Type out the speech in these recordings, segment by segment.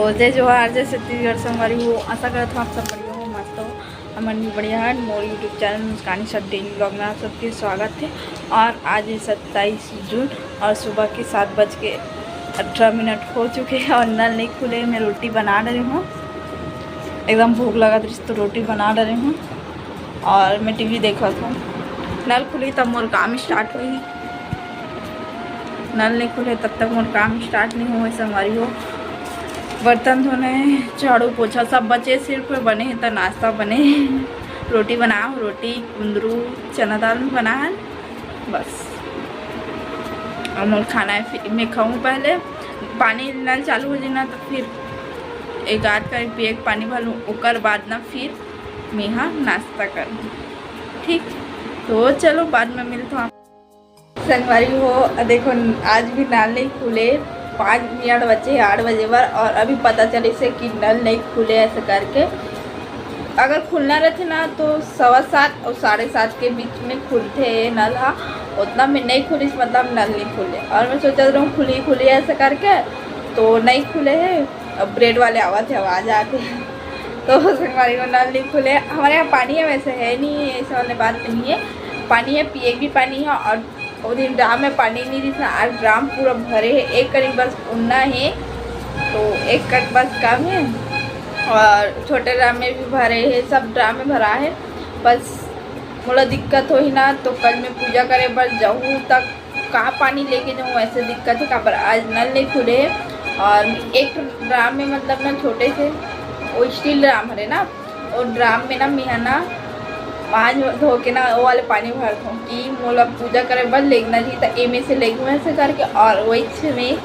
जय जोहार, जय छत्तीसगढ़ संगवारी हो। आशा करत हूँ आप सब बढ़िया हो, मस्त हो। हमन भी बढ़िया है। मोर यूट्यूब चैनल मुस्कानी सब डेली ब्लॉग में आप सबके स्वागत है। और आज है 27 जून और सुबह के 7:18 हो चुके हैं और नल नहीं खुले। मैं रोटी बना रही हूँ, एकदम भूख लगा थी तो रोटी बना रही हूँ और मैं टीवी देख रहा था। नल खुली तब मोर काम स्टार्ट हुई, नल नहीं खुले तब तक मोर काम स्टार्ट नहीं हुआ। संगवारी हो, बर्तन धोने, झाड़ू पोछा सब बचे, सिर्फ बने हैं तो नाश्ता बने। रोटी बनाओ, रोटी कुंदरू चना दाल में बना है बस। और मोर खाना है, फिर मैं खाऊँ। पहले पानी नल चालू हो जाए ना तो फिर एक आध का पिए पानी भरूँ, ओकर बाद ना फिर मैं हाँ नाश्ता करूँ। ठीक, तो चलो बाद में मिलता हूँ। संगवारी हो, देखो आज भी नल नहीं खुले, 5 मिनट बचे 8 बजे पर और अभी पता चले से कि नल नहीं खुले। ऐसे करके अगर खुलना रहते ना तो 7:15 और 7:30 के बीच में खुलते नल। हाँ, उतना में नहीं खुली मतलब नल नहीं खुले। और मैं सोचा रहा हूँ खुली ऐसे करके, तो नहीं खुले हैं। अब ब्रेड वाले आवाज़ आते हैं तो हमारे को नल नहीं खुले। हमारे यहाँ पानी है, वैसे है नहीं, ऐसे वाले बात नहीं है। पानी है, पिए भी पानी है। और दिन ड्राम में पानी नहीं था, आज ड्राम पूरा भरे है। एक करीब बस उड़ना है तो एक कट बस कम है। और छोटे ड्राम में भी भरे है, सब ड्राम में भरा है। बस थोड़ा दिक्कत हो ही ना तो कल मैं पूजा करे पर जाऊँ तक कहाँ पानी लेके जाऊँ, ऐसे दिक्कत है। कहाँ पर आज नल नहीं खुले। और एक ड्राम में मतलब ना छोटे से वो स्टील ड्राम है ना, और ड्राम में ना मैं ना पाँच धो के ना वो वाले पानी भरता हूँ कि मोला पूजा करे बस लेगना जी तो एमे से लेगू ऐसे करके। और वही में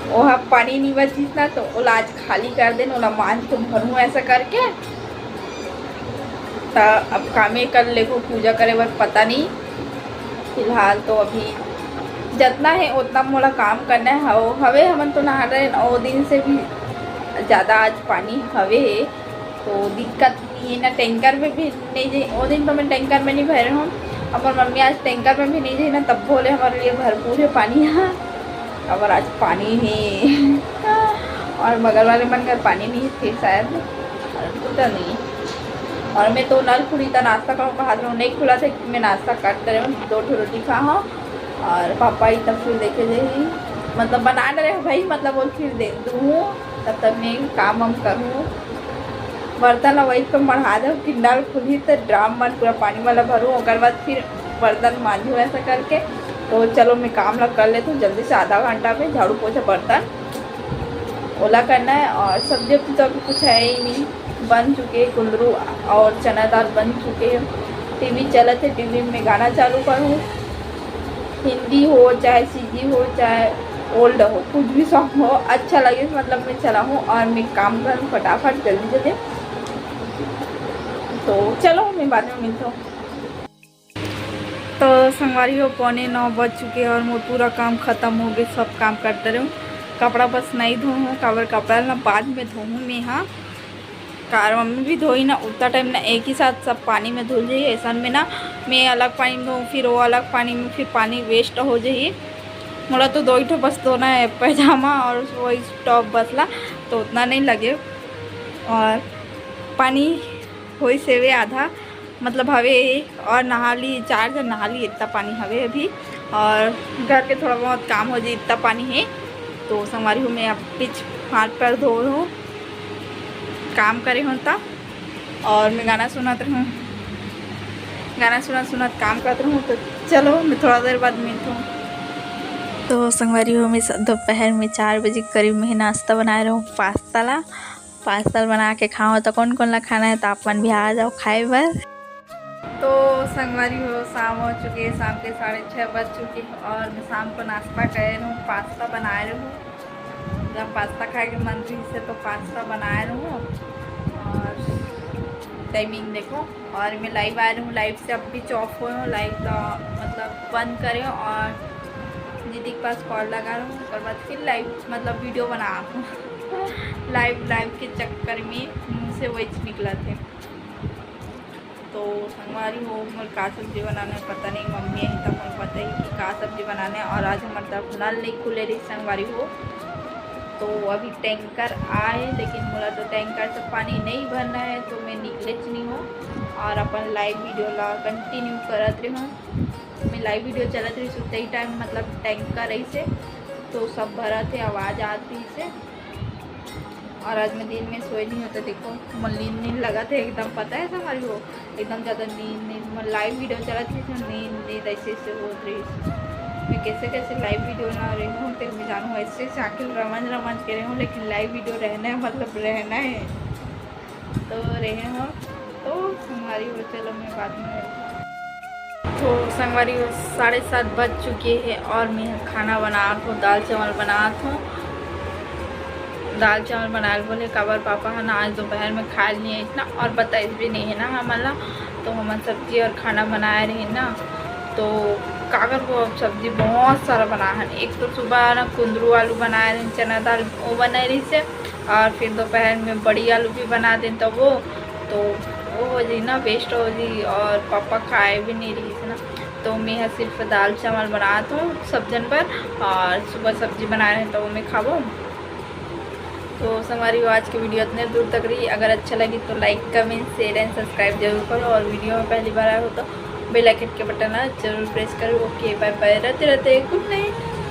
वहाँ पानी नहीं बचिस ना तो ओला आज खाली कर देना, ओला मांझ के भरूँ ऐसा करके। तो अब कामे कर लेगो पूजा करे बस, पता नहीं फिलहाल तो अभी जितना है उतना मोला काम करना है। हवे हमन तो नहा रहे 9 दिन से भी ज़्यादा आज पानी हवे है तो दिक्कत नहीं है ना। टैंकर में भी नहीं जाए, वो दिन तो मैं टैंकर में नहीं भर हूँ। और मम्मी आज टैंकर में भी नहीं जाए ना, तब बोले हमारे लिए भरपूर है पानी यहाँ। और आज पानी है और बगल वाले मन का पानी नहीं है फिर शायद, तो नहीं। और मैं तो नल खुली था नाश्ता करूँ, कहा था नहीं खुला था, मैं नाश्ता काट कर 2 रोटी खा हूँ। और पापा ही तब फिर देखे जाए मतलब बना रहे भाई, मतलब वो फिर दे दूँ तब तक मैं काम वाम करूँ। बर्तन वही तो बढ़ा दो कि नल खुली तो ड्राम में पूरा पानी वाला भरूँ, और बाद फिर बर्तन मांझूँ ऐसा करके। तो चलो मैं काम लग कर लेती हूँ जल्दी से, आधा घंटा में झाड़ू पोछा बर्तन ओला करना है। और सब्जी तो अभी कुछ है ही नहीं, बन चुके कुंदरू और चना दाल बन चुके हैं। टीवी चलत है, टीवी में गाना चालू करूँ, हिंदी हो चाहे सीधी हो चाहे ओल्ड हो, कुछ भी सॉन्ग हो अच्छा लगे मतलब मैं चला हूँ और मैं काम करूँ फटाफट जल्दी जल्दी। तो चलो मैं बाद में मिलता हूँ। तो संगवारी हो 8:45 बज चुके हैं और मोर पूरा काम ख़त्म हो गया, सब काम करते रहूँ। कपड़ा बस नहीं धोऊँ, कपड़ा ना बाद में धोऊँ मैं। हाँ, कार मम्मी भी धोई ना उतना टाइम ना एक ही साथ सब पानी में धुल जाइए। ऐसा में ना मैं अलग पानी में धोऊँ फिर वो अलग पानी में, फिर पानी वेस्ट हो जाइए। मोला तो 2 ही बस धोना है, पैजामा और वही टॉप बसला, तो उतना नहीं लगे। और पानी हो से वे आधा मतलब हवे और नहा ली, 4 जन नहा ली, इतना पानी हवे अभी। और घर के थोड़ा बहुत काम हो जाए इतना पानी है। तो संगवारी हूँ मैं अब पिच हाथ पैर धो हूँ, काम करे हूँ तब। और मैं गाना सुनत रहूँ, गाना सुनत काम करते रहूँ। तो चलो मैं थोड़ा देर बाद मिलता हूँ। तो संगवारी हो, मैं दोपहर में 4 बजे करीब में नाश्ता बना रहा हूँ पास्ता बना के खाओ। तो कौन कौन ला खाना है तो आप मन भी आ जाओ खाए बर। तो संगवारी हो, शाम हो चुकी है, शाम के 6:30 बज चुके हैं और मैं शाम को नाश्ता कर रही हूँ, पास्ता बना रही हूँ। जब पास्ता खाए के मन रही से तो पास्ता बना रही हूँ। और टाइमिंग देखो, और मैं लाइव आ रही हूँ, लाइव से अब भी ऑफ हो हूँ, लाइव का मतलब बंद करें और दीदी के पास कॉल लगा रहा हूँ। उसके बाद फिर लाइव मतलब वीडियो बना हूँ। लाइव के चक्कर में मुँह से वही निकला थे। तो संगवारी हो, मोर का सब्जी बनाने पता नहीं, मम्मी यहीं तक पता ही कि का सब्जी बनाने। और आज हमारे तरफ नल नहीं खुले रही संगवारी हो, तो अभी टैंकर आए, लेकिन मोला तो टैंकर से पानी नहीं भरना है, तो मैं निकलेच नहीं हूँ और अपन लाइव वीडियो ला कंटिन्यू करत रही हूँ। मैं लाइव वीडियो चलत रही सुते टाइम मतलब टैंकर ऐसे तो सब भरा थे, आवाज़ आती से। और आज मैं दिन में सोई नहीं होता, देखो नींद लगा थे एकदम, पता है हमारी वो एकदम ज़्यादा नींद लाइव वीडियो चला थी तो नींद ऐसे हो रही। मैं कैसे लाइव वीडियो ना रही हूँ, तो मैं जानूँ ऐसे से आखिर रमन के रही हूँ, लेकिन लाइव वीडियो रहना है मतलब रहना है तो रहे हो। तो हमारी वो चलो मैं बाद में। तो संगवारी 7:30 बज चुके हैं और मैं खाना बना हूँ, दाल चावल बना हूँ। दाल चावल बनाए बोले काबर पापा है ना आज दोपहर में खा लिए इतना और बताइए भी नहीं है ना हमारा, तो हम सब्जी और खाना बनाए रहे ना। तो कागर वो सब्जी बहुत सारा बना है, एक तो सुबह ना कुंदरू आलू बनाए रहे, चना दाल वो बनाए रही से, और फिर दोपहर में बड़ी आलू भी बना दें तो वो हो जी ना वेस्ट हो जी, और पापा खाए भी नहीं रही थी ना। तो मैं सिर्फ दाल चावल बनाता हूँ सब जन पर, और सुबह सब्जी बना रहे हैं तो वो मैं खाऊँ। तो हमारी आज की वीडियो इतने दूर तक रही। अगर अच्छा लगी तो like comment share and subscribe जरूर करो, और वीडियो में पहली बार आए हो तो बेल आइकन के बटन जरूर प्रेस करो। ओके बाय बाय, रहते गुड नाइट।